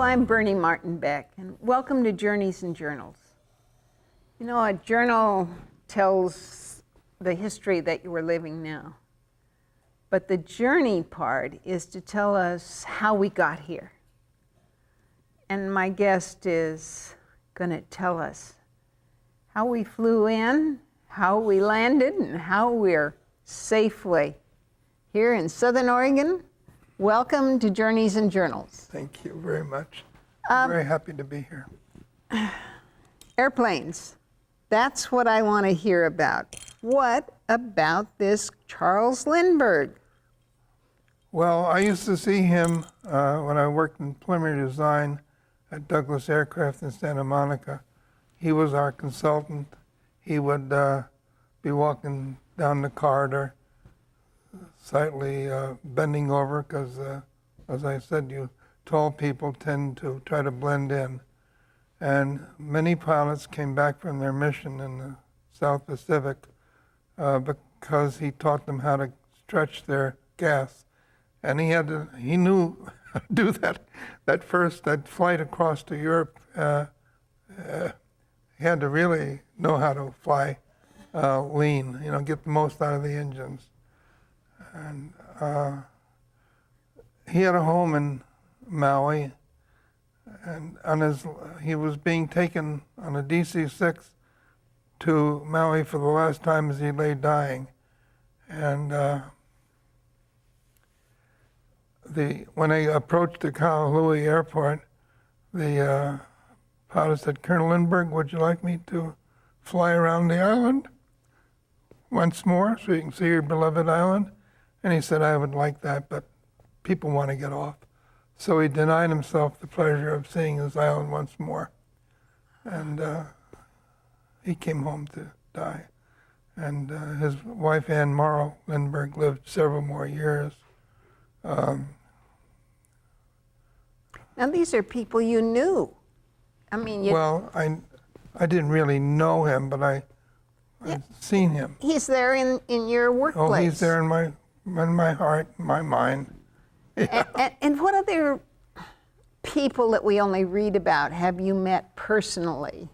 I'm Bernie Martin Beck, and welcome to Journeys and Journals. You know, a journal tells the history that you are living now, but the journey part is to tell us how we got here. And my guest is going to tell us how we flew in, how we landed, and how we're safely here in Southern Oregon. Welcome to Journeys and Journals. Thank you very much. I'm very happy to be here. Airplanes. That's what I want to hear about. What about this Charles Lindbergh? Well, I used to see him when I worked in preliminary design at Douglas Aircraft in Santa Monica. He was our consultant. He would be walking down the corridor, slightly bending over, because as I said, you tall people tend to try to blend in. And many pilots came back from their mission in the South Pacific because he taught them how to stretch their gas. And he knew how to do that flight across to Europe. He had to really know how to fly lean, get the most out of the engines. And he had a home in Maui, and he was being taken on a DC-6 to Maui for the last time as he lay dying. And when I approached the Kahului airport, the pilot said, "Colonel Lindbergh, would you like me to fly around the island once more so you can see your beloved island?" And he said, "I would like that, but people want to get off." So he denied himself the pleasure of seeing his island once more. And he came home to die. And his wife, Anne Morrow Lindbergh, lived several more years. Now, these are people you knew. I mean, Well, I didn't really know him, but I'd seen him. He's there in your workplace. Oh, he's there in my heart, my mind. Yeah. And what other people that we only read about have you met personally?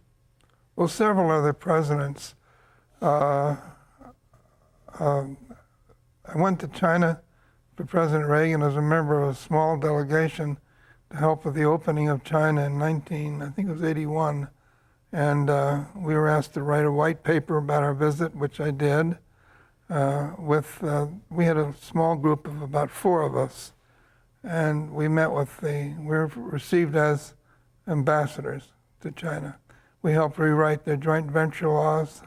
Well, several other presidents. I went to China for President Reagan as a member of a small delegation to help with the opening of China in I think it was 81. And we were asked to write a white paper about our visit, which I did. We had a small group of about 4 of us. And we were received as ambassadors to China. We helped rewrite their joint venture laws,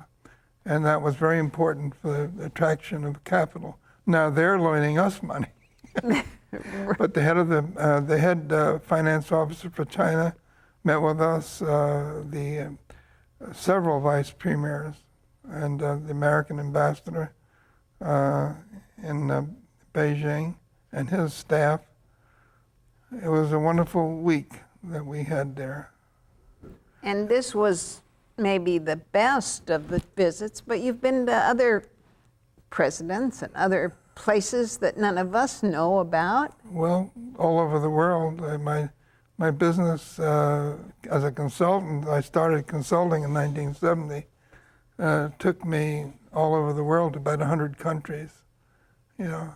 and that was very important for the attraction of capital. Now they're loaning us money. But the head finance officer for China met with us, several vice premiers, and the American ambassador in Beijing and his staff. It was a wonderful week that we had there. And this was maybe the best of the visits, but you've been to other presidents and other places that none of us know about. Well, all over the world. My business as a consultant, I started consulting in 1970, took me all over the world to about 100 countries, and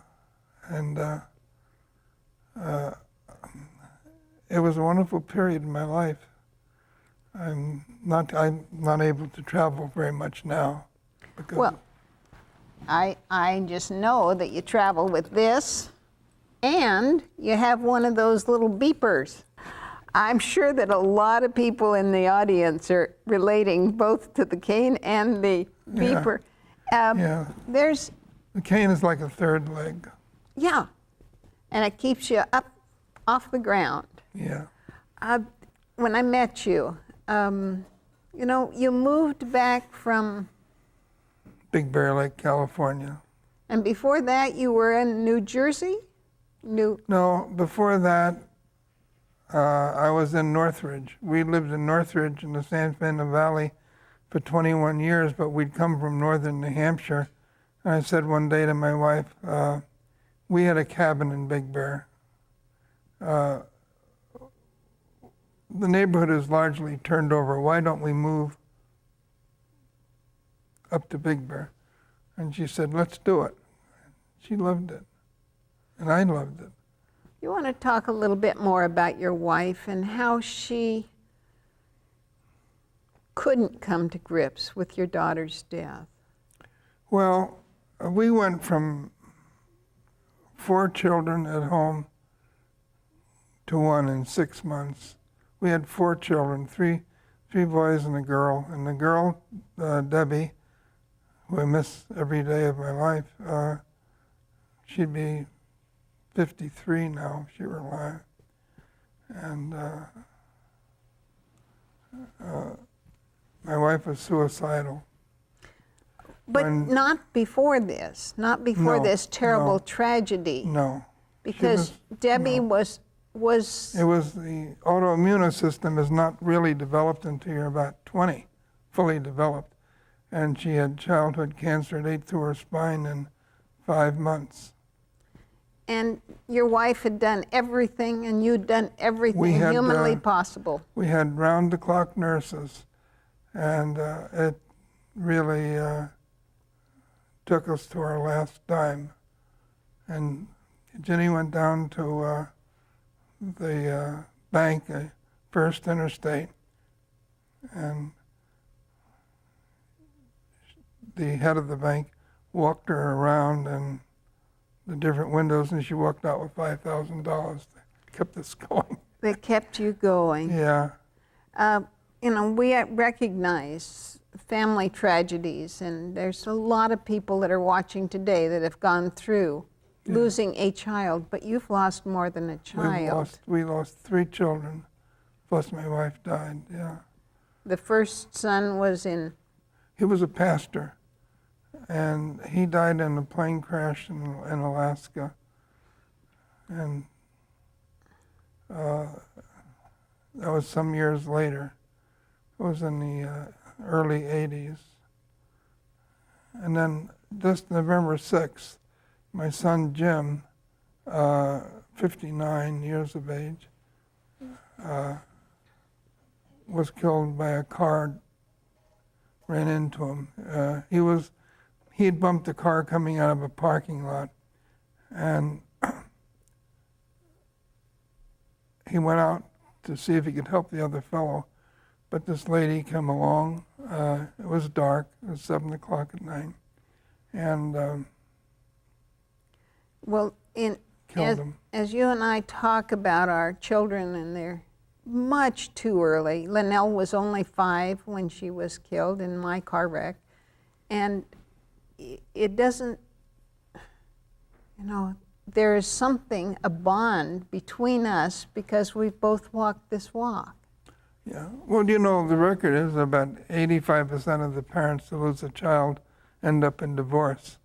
it was a wonderful period in my life. I'm not able to travel very much now. Well, I just know that you travel with this, and you have one of those little beepers. I'm sure that a lot of people in the audience are relating both to the cane and the beeper. Yeah. The cane is like a third leg. Yeah, and it keeps you up off the ground. Yeah. When I met you, you moved back from Big Bear Lake, California. And before that, you were in New Jersey? No, before that, I was in Northridge. We lived in Northridge in the San Fernando Valley for 21 years, but we'd come from northern New Hampshire. And I said one day to my wife, we had a cabin in Big Bear. the neighborhood is largely turned over. Why don't we move up to Big Bear? And she said, let's do it. She loved it, and I loved it. You want to talk a little bit more about your wife and how she couldn't come to grips with your daughter's death? Well, we went from 4 children at home to 1 in 6 months. We had 4 children, three boys and a girl. And the girl, Debbie, who I miss every day of my life, she'd be 53 now if she were alive. And my wife was suicidal. But not before this, not before No, this terrible no. tragedy. No. Because Debbie was It was the autoimmune system is not really developed until you're about 20, fully developed. And she had childhood cancer. It ate through her spine in 5 months. And your wife had done everything, and you'd done everything had, humanly possible. We had round-the-clock nurses, and it really took us to our last dime. And Jenny went down to the bank, First Interstate, and the head of the bank walked her around and the different windows, and she walked out with $5,000 that kept us going. That kept you going. Yeah. You know, we recognize family tragedies, and there's a lot of people that are watching today that have gone through losing a child, but you've lost more than a child. We lost 3 children, plus my wife died, yeah. The first son was in... He was a pastor, and he died in a plane crash in Alaska. And that was some years later. It was in the early 80s. And then just November 6th, my son Jim, 59 years of age, was killed by a car, ran into him. He had bumped a car coming out of a parking lot, and he went out to see if he could help the other fellow, but this lady came along. It was dark, it was 7 o'clock at night, and Well, killed him. as you and I talk about our children, and they're much too early. Linnell was only 5 when she was killed in my car wreck. And it doesn't, you know, there is something, a bond between us because we've both walked this walk. Yeah, well, you know, the record is about 85% of the parents who lose a child end up in divorce.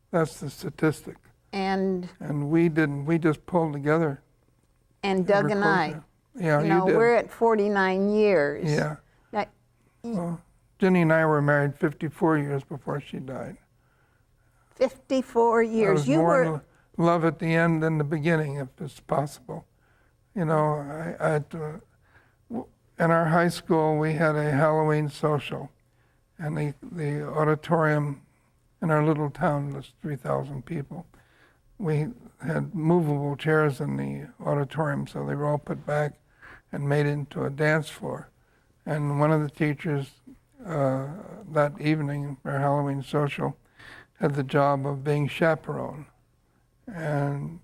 That's the statistic. And we didn't, we just pulled together. And Doug and I, yeah, you know, did. we're at 49 years. Yeah. Now, Well, Jenny and I were married 54 years before she died. 54 I years. was You more were in love at the end than the beginning, if it's possible. You know, in our high school, we had a Halloween social, and the auditorium in our little town was 3,000 people. We had movable chairs in the auditorium, so they were all put back and made into a dance floor. And one of the teachers that evening for Halloween social had the job of being chaperone. And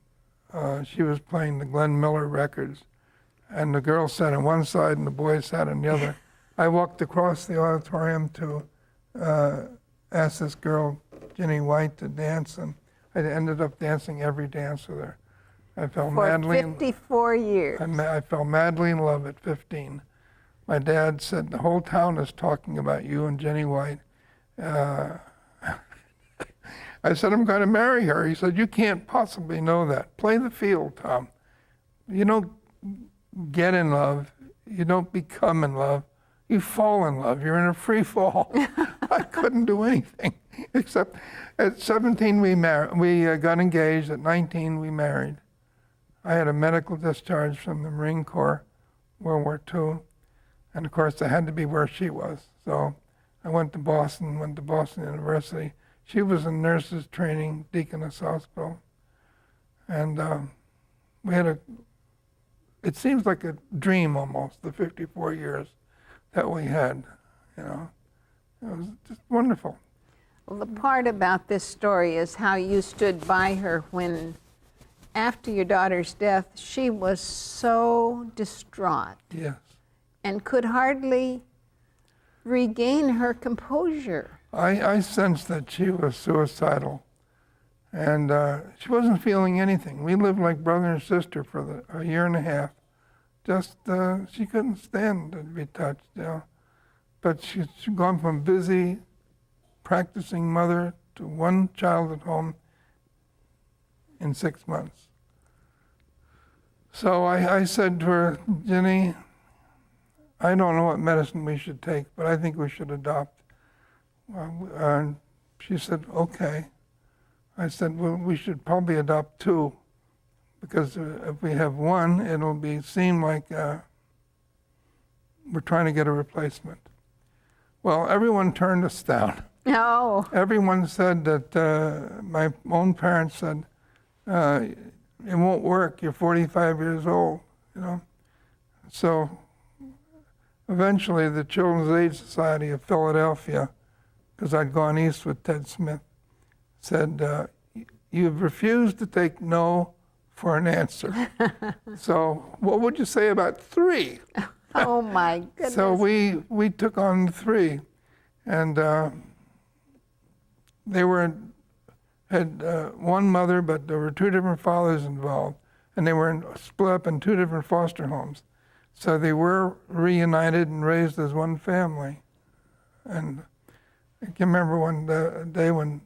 she was playing the Glenn Miller records. And the girls sat on one side and the boys sat on the other. I walked across the auditorium to ask this girl, Jenny White, to dance, and I ended up dancing every dance with her. I fell for madly 54 years. I fell madly in love at 15. My dad said, the whole town is talking about you and Jenny White. I said, I'm going to marry her. He said, you can't possibly know that. Play the field, Tom. You don't get in love. You don't become in love. You fall in love. You're in a free fall. I couldn't do anything except at 17 we got engaged. At 19 we married. I had a medical discharge from the Marine Corps, World War II. And of course, I had to be where she was. So I went to Boston University. She was in nurses training, Deaconess Hospital. And we had it seems like a dream almost, the 54 years that we had, you know. It was just wonderful. Well, the part about this story is how you stood by her when, after your daughter's death, she was so distraught. Yes. And could hardly regain her composure. I sensed that she was suicidal, and she wasn't feeling anything. We lived like brother and sister for a year and a half. Just, she couldn't stand to be touched, you know. But she'd gone from busy practicing mother to one child at home in 6 months. So I said to her, Jenny, I don't know what medicine we should take, but I think we should adopt. And she said, okay. I said, well, we should probably adopt 2, because if we have 1, it'll seem like we're trying to get a replacement. Well, everyone turned us down. No. Everyone said that, my own parents said, it won't work, you're 45 years old, you know. So eventually the Children's Aid Society of Philadelphia, because I'd gone east with Ted Smith, said, you've refused to take no for an answer. So what would you say about 3? Oh my goodness. So we took on 3, and they had one mother, but there were 2 different fathers involved, and they were split up in 2 different foster homes. So they were reunited and raised as one family. And I can remember one day when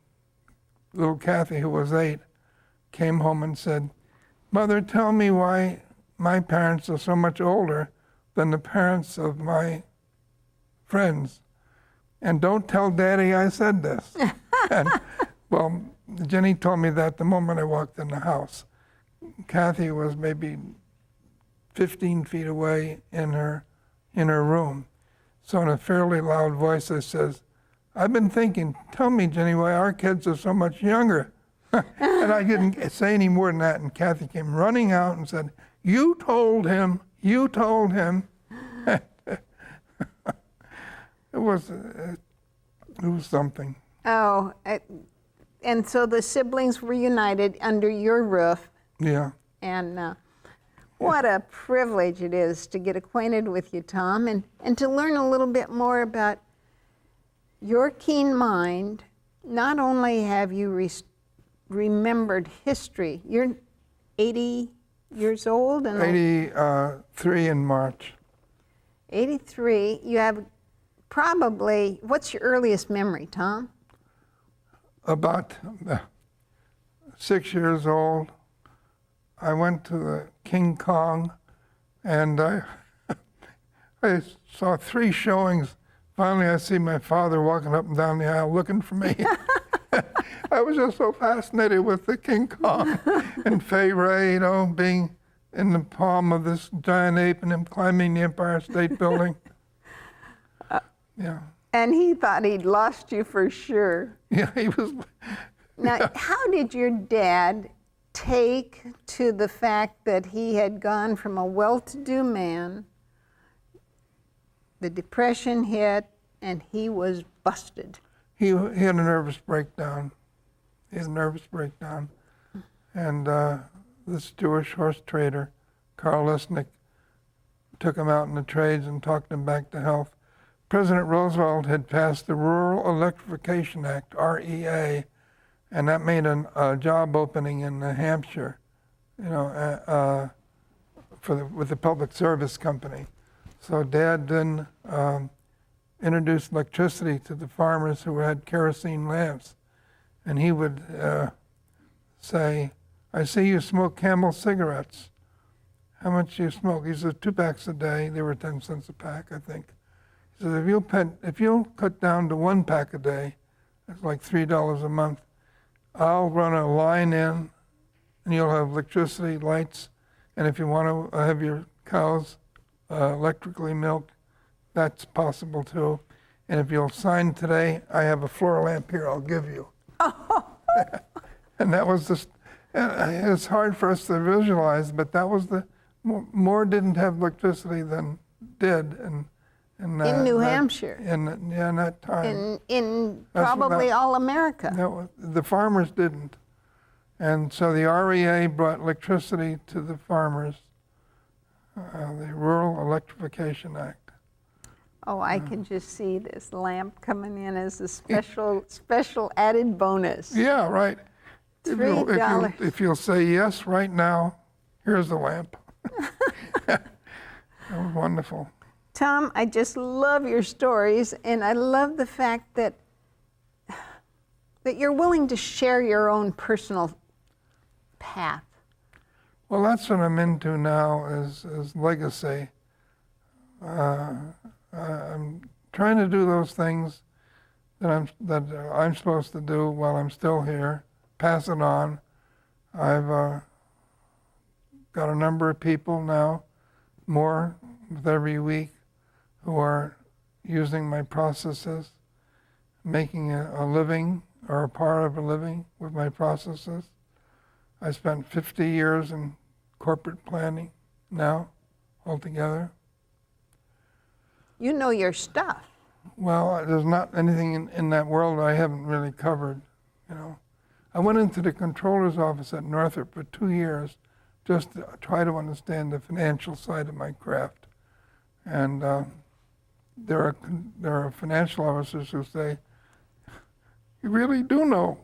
little Kathy, who was 8, came home and said, Mother, tell me why my parents are so much older than the parents of my friends. And don't tell Daddy I said this. And, well, Jenny told me that the moment I walked in the house. Kathy was maybe 15 feet away in her room. So in a fairly loud voice, I says, I've been thinking, tell me, Jenny, why our kids are so much younger. And I didn't say any more than that, and Kathy came running out and said, you told him. It was something. Oh, and so the siblings were united under your roof. Yeah. And what a privilege it is to get acquainted with you, Tom, and to learn a little bit more about your keen mind. Not only have you remembered history, you're 80 years old? And 83 in March. 83. You have probably, what's your earliest memory, Tom? About 6 years old. I went to the King Kong, and I saw 3 showings. Finally, I see my father walking up and down the aisle looking for me. I was just so fascinated with the King Kong and Fay Ray, you know, being in the palm of this giant ape and him climbing the Empire State Building. Yeah. And he thought he'd lost you for sure. Yeah, he was. Now, yeah. How did your dad take to the fact that he had gone from a well-to-do man, the Depression hit, and he was busted? He had a nervous breakdown. And this Jewish horse trader, Carl Lisnick, took him out in the trades and talked him back to health. President Roosevelt had passed the Rural Electrification Act, REA, and that made a job opening in New Hampshire, you know, with the Public Service Company. So Dad then introduced electricity to the farmers who had kerosene lamps. And he would say, I see you smoke Camel cigarettes. How much do you smoke? He said, 2 packs a day. They were 10 cents a pack, I think. He said, if you'll cut down to 1 pack a day, that's like $3 a month, I'll run a line in, and you'll have electricity, lights, and if you want to have your cows electrically milked, that's possible too. And if you'll sign today, I have a floor lamp here I'll give you. And that was just, it's hard for us to visualize, but that was more didn't have electricity than did. In New Hampshire. In that time. In That's probably what all America. the farmers didn't. And so the REA brought electricity to the farmers, the Rural Electrification Act. Oh, I can just see this lamp coming in as a special added bonus. Yeah, right. $3. If you'll say yes right now, here's the lamp. That was wonderful. Tom, I just love your stories, and I love the fact that you're willing to share your own personal path. Well, that's what I'm into now is legacy. I'm trying to do those things that I'm supposed to do while I'm still here, pass it on. I've got a number of people now, more with every week, who are using my processes, making a living or a part of a living with my processes. I spent 50 years in corporate planning now altogether. You know your stuff. Well, there's not anything in that world I haven't really covered, you know. I went into the controller's office at Northrop for 2 years just to try to understand the financial side of my craft. And there are financial officers who say, you really do know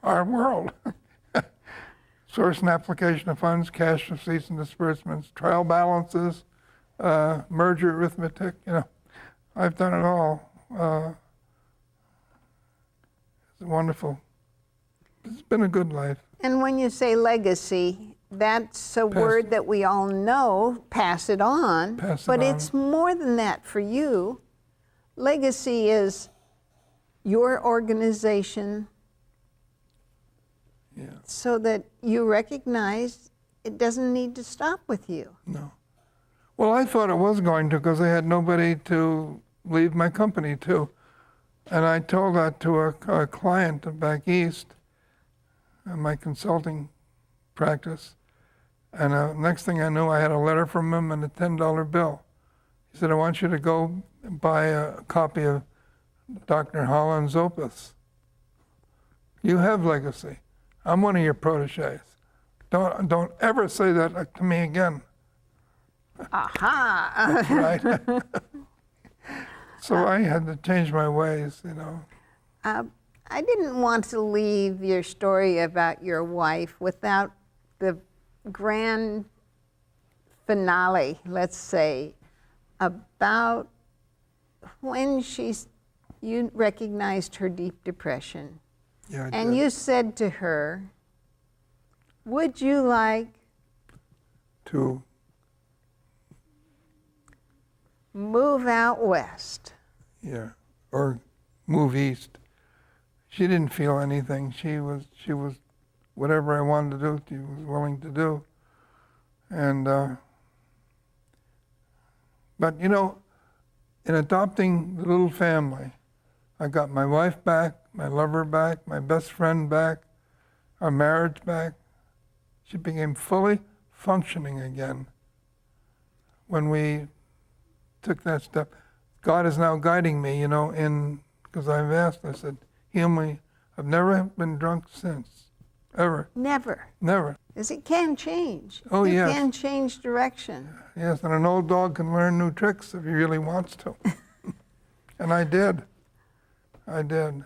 our world. Source and application of funds, cash receipts and disbursements, trial balances, merger arithmetic, you know. I've done it all. It's wonderful. It's been a good life. And when you say legacy, that's a word that we all know, pass it on. But it's more than that for you. Legacy is your organization, so that you recognize it doesn't need to stop with you. No. Well, I thought it was going to because I had nobody to leave my company to. And I told that to a client back east in my consulting practice. And next thing I knew, I had a letter from him and a $10 bill. He said, I want you to go buy a copy of Dr. Holland's opus. You have legacy. I'm one of your proteges. Don't ever say that to me again. Aha! Right. So I had to change my ways, you know. I didn't want to leave your story about your wife without the grand finale, let's say, about when you recognized her deep depression. Yeah, I and did. You said to her, would you like to move out west? Yeah, or move east. She didn't feel anything. She was whatever I wanted to do, she was willing to do. And but you know, in adopting the little family, I got my wife back, my lover back, my best friend back, our marriage back. She became fully functioning again when we took that step. God is now guiding me, you know, because I've asked, I said, heal me. I've never been drunk since, ever. Never. Never. Because it can change. Oh, yes. It can change direction. Yes, and an old dog can learn new tricks if he really wants to. And I did. I did.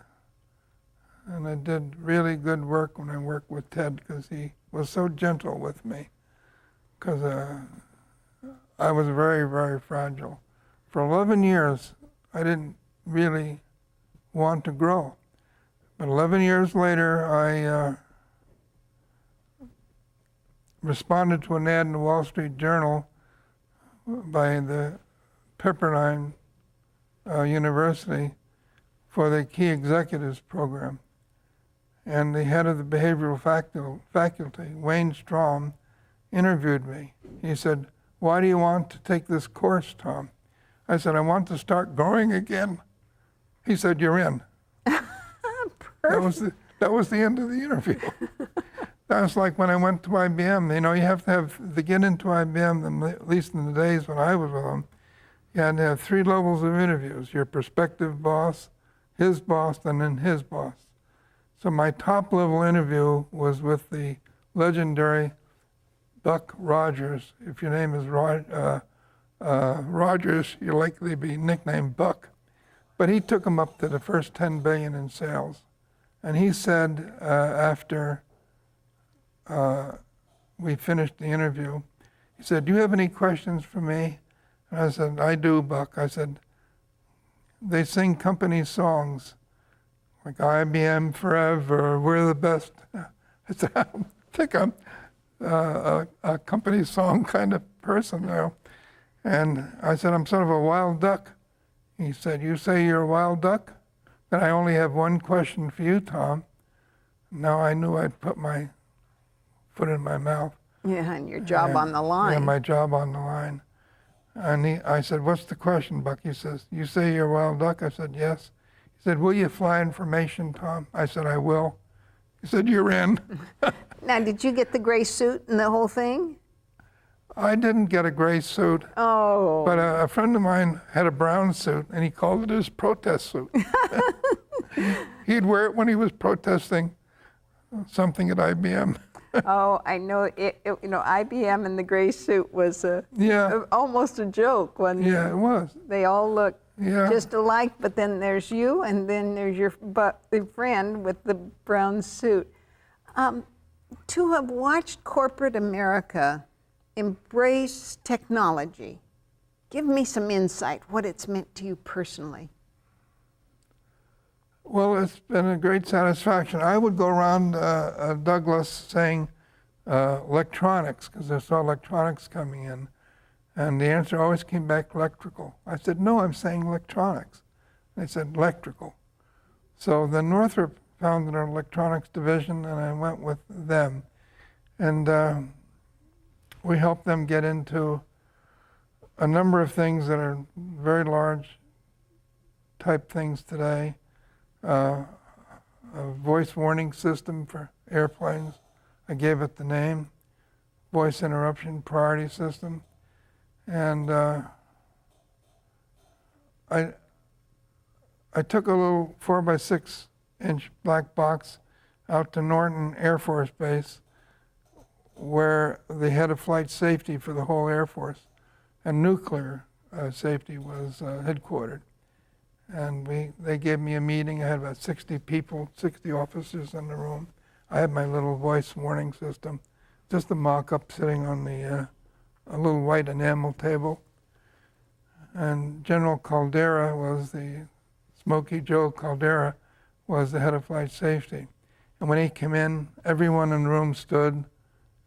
And I did really good work when I worked with Ted because he was so gentle with me. Because I was very, very fragile. For 11 years, I didn't really want to grow. But 11 years later, I responded to an ad in the Wall Street Journal by the Pepperdine University for the Key Executives Program. And the head of the behavioral faculty, Wayne Strom, interviewed me. He said, why do you want to take this course, Tom? I said, I want to start growing again. He said, you're in. That was the end of the interview. That was like when I went to IBM. You know, you have to get into IBM, and at least in the days when I was with them, you had to have 3 levels of interviews: your prospective boss, his boss, and then his boss. So my top level interview was with the legendary Buck Rogers. If your name is Rogers, you're likely to be nicknamed Buck. But he took him up to the first 10 billion in sales. And he said, after we finished the interview, he said, do you have any questions for me? And I said, I do, Buck. I said, they sing company songs like IBM Forever, we're the best. I said, I think I'm a company song kind of person now. And I said, I'm sort of a wild duck. He said, you say you're a wild duck? Then I only have one question for you, Tom. Now I knew I'd put my foot in my mouth. Yeah, and your job on the line. Yeah, my job on the line. And I said, what's the question, Buck? He says, you say you're a wild duck? I said, yes. He said, will you fly information, Tom? I said, I will. He said, you're in. Now, did you get the gray suit and the whole thing? I didn't get a gray suit. Oh. But a friend of mine had a brown suit, and he called it his protest suit. He'd wear it when he was protesting something at IBM. Oh, I know. IBM and the gray suit was almost a joke. Yeah, it was. They all look just alike, but then there's you, and then there's the friend with the brown suit. To have watched corporate America embrace technology, give me some insight, what it's meant to you personally. Well, it's been a great satisfaction. I would go around Douglas saying electronics, because I saw electronics coming in. And the answer always came back electrical. I said, no, I'm saying electronics. They said electrical. So then Northrop founded an electronics division, and I went with them. And we helped them get into a number of things that are very large type things today. A voice warning system for airplanes. I gave it the name, voice interruption priority system. And I took a little 4x6-inch black box out to Norton Air Force Base, where the head of flight safety for the whole Air Force and nuclear safety was headquartered. And they gave me a meeting. I had about 60 people, 60 officers in the room. I had my little voice warning system, just a mock-up sitting on a little white enamel table. And General Caldera Smokey Joe Caldera was the head of flight safety. And when he came in, everyone in the room stood,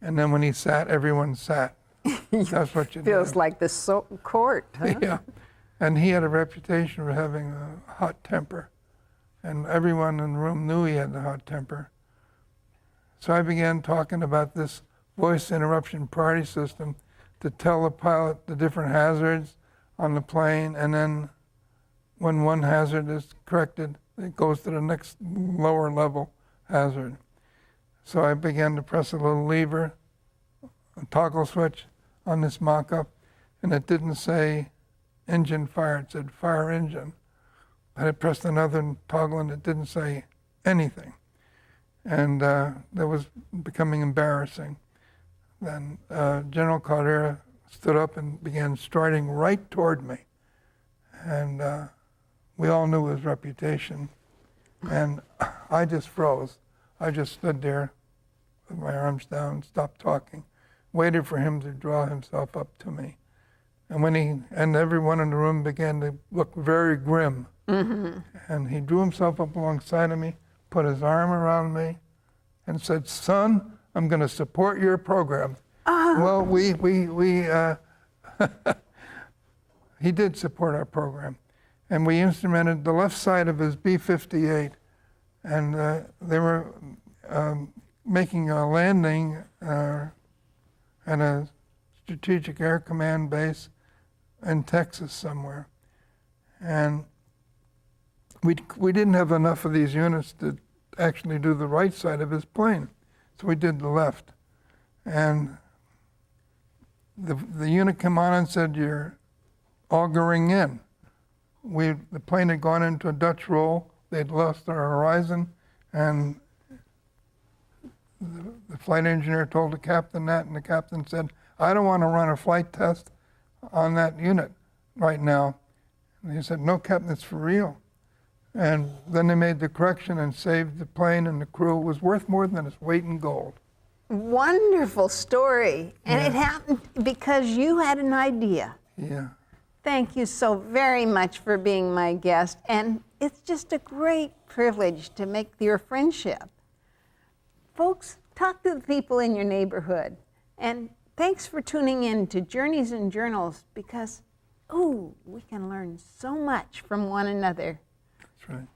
and then when he sat, everyone sat. That's what you do. Feels like the court, huh? Yeah. And he had a reputation for having a hot temper. And everyone in the room knew he had the hot temper. So I began talking about this voice interruption priority system to tell the pilot the different hazards on the plane, and then when one hazard is corrected, it goes to the next lower level hazard. So I began to press a little lever, a toggle switch on this mock-up, and it didn't say engine fire, it said fire engine. I had pressed another toggle and it didn't say anything. And that was becoming embarrassing. Then General Caldera stood up and began striding right toward me. And we all knew his reputation. And I just froze. I just stood there with my arms down, stopped talking, waited for him to draw himself up to me. And everyone in the room began to look very grim. Mm-hmm. And he drew himself up alongside of me, put his arm around me, and said, "Son, I'm going to support your program." Well, he did support our program. And we instrumented the left side of his B-58. And they were making a landing at a Strategic Air Command base in Texas somewhere. And we didn't have enough of these units to actually do the right side of his plane, so we did the left. And the unit came on and said, "You're augering in." The plane had gone into a Dutch roll, they'd lost their horizon, and the flight engineer told the captain that, and the captain said, "I don't want to run a flight test on that unit right now." And he said, "No, Captain, it's for real." And then they made the correction and saved the plane and the crew. It was worth more than its weight in gold. Wonderful story. And it happened because you had an idea. Yeah. Thank you so very much for being my guest. And it's just a great privilege to make your friendship. Folks, talk to the people in your neighborhood. And thanks for tuning in to Journeys and Journals, because, we can learn so much from one another. That's right.